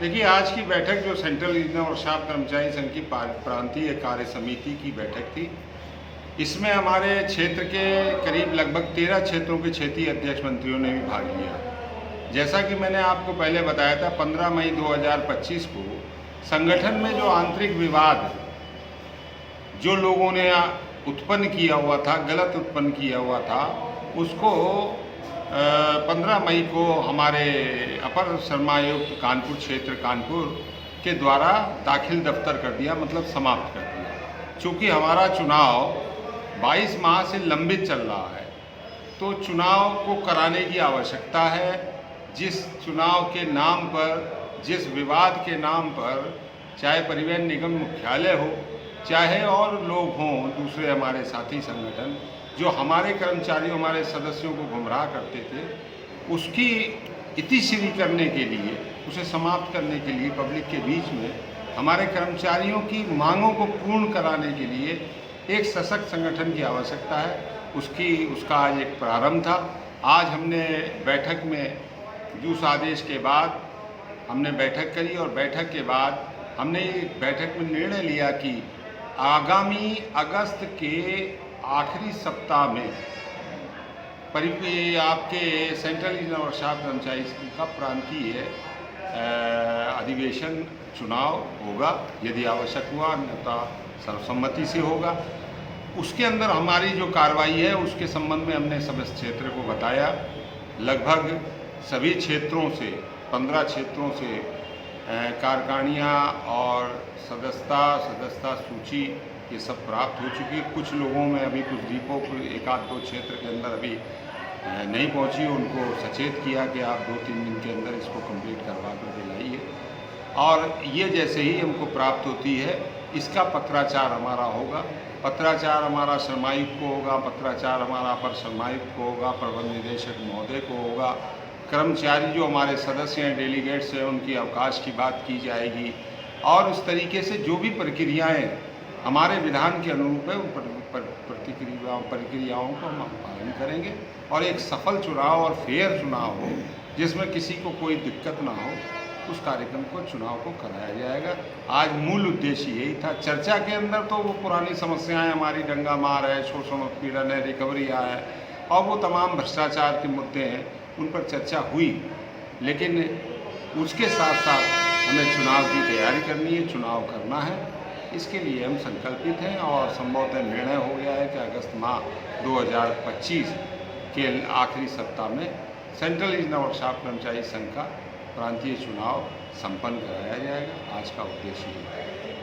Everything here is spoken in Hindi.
देखिए, आज की बैठक जो सेंट्रल रीजनल वर्कशॉप कर्मचारी संघ की प्रांतीय कार्य समिति की बैठक थी, इसमें हमारे क्षेत्र के करीब लगभग 13 क्षेत्रों के क्षेत्रीय अध्यक्ष मंत्रियों ने भी भाग लिया। जैसा कि मैंने आपको पहले बताया था, 15 मई 2025 को संगठन में जो आंतरिक विवाद जो लोगों ने उत्पन्न किया हुआ था, गलत उत्पन्न किया हुआ था, उसको 15 मई को हमारे अपर श्रमायुक्त कानपुर क्षेत्र कानपुर के द्वारा दाखिल दफ्तर कर दिया, मतलब समाप्त कर दिया। चूँकि हमारा चुनाव 22 माह से लंबित चल रहा है, तो चुनाव को कराने की आवश्यकता है। जिस चुनाव के नाम पर, जिस विवाद के नाम पर, चाहे परिवहन निगम मुख्यालय हो, चाहे और लोग हों, दूसरे हमारे साथी संगठन जो हमारे कर्मचारियों, हमारे सदस्यों को गुमराह करते थे, उसकी इतिश्री करने के लिए, उसे समाप्त करने के लिए पब्लिक के बीच में हमारे कर्मचारियों की मांगों को पूर्ण कराने के लिए एक सशक्त संगठन की आवश्यकता है। उसका आज एक प्रारंभ था। आज हमने बैठक में जूस आदेश के बाद हमने बैठक करी और बैठक के बाद हमने बैठक में निर्णय लिया कि आगामी अगस्त के आखिरी सप्ताह में आपके सेंट्रल रीजनल वर्कशॉप कर्मचारी का प्रांतीय अधिवेशन चुनाव होगा, यदि आवश्यक हुआ, अन्यथा सर्वसम्मति से होगा। उसके अंदर हमारी जो कार्रवाई है, उसके संबंध में हमने सब क्षेत्र को बताया। लगभग सभी क्षेत्रों से, 15 क्षेत्रों से कार्यकारिणियाँ और सदस्यता सूची ये सब प्राप्त हो चुकी है। कुछ लोगों में अभी कुछ द्वीपों को, एक आध दो क्षेत्र के अंदर अभी नहीं पहुंची, उनको सचेत किया कि आप 2-3 दिन के अंदर इसको कंप्लीट करवा कर लाइए। और ये जैसे ही हमको प्राप्त होती है, इसका पत्राचार हमारा होगा। पत्राचार हमारा श्रमायुक्त को होगा, पत्राचार हमारा अपर श्रमायुक्त को होगा, प्रबंध निदेशक महोदय को होगा। कर्मचारी जो हमारे सदस्य हैं, डेलीगेट्स हैं, उनकी अवकाश की बात की जाएगी और इस तरीके से जो भी प्रक्रियाएँ हमारे विधान के अनुरूप है, उन प्रक्रियाओं को हम पालन करेंगे और एक सफल चुनाव और फेयर चुनाव हो, जिसमें किसी को कोई दिक्कत ना हो, उस कार्यक्रम को, चुनाव को कराया जाएगा। आज मूल उद्देश्य यही था। चर्चा के अंदर तो वो पुरानी समस्याएं हमारी, दंगा मार है, शोषण उत्पीड़न है, रिकवरी है और वो तमाम भ्रष्टाचार के मुद्दे हैं, उन पर चर्चा हुई। लेकिन उसके साथ साथ हमें चुनाव की तैयारी करनी है, चुनाव करना है। इसके लिए हम संकल्पित हैं और संभवतः निर्णय हो गया है कि अगस्त माह 2025 के आखिरी सप्ताह में सेंट्रल रीजनल वर्कशॉप कर्मचारी संघ का प्रांतीय चुनाव संपन्न कराया जाएगा। आज का उद्देश्य ये है।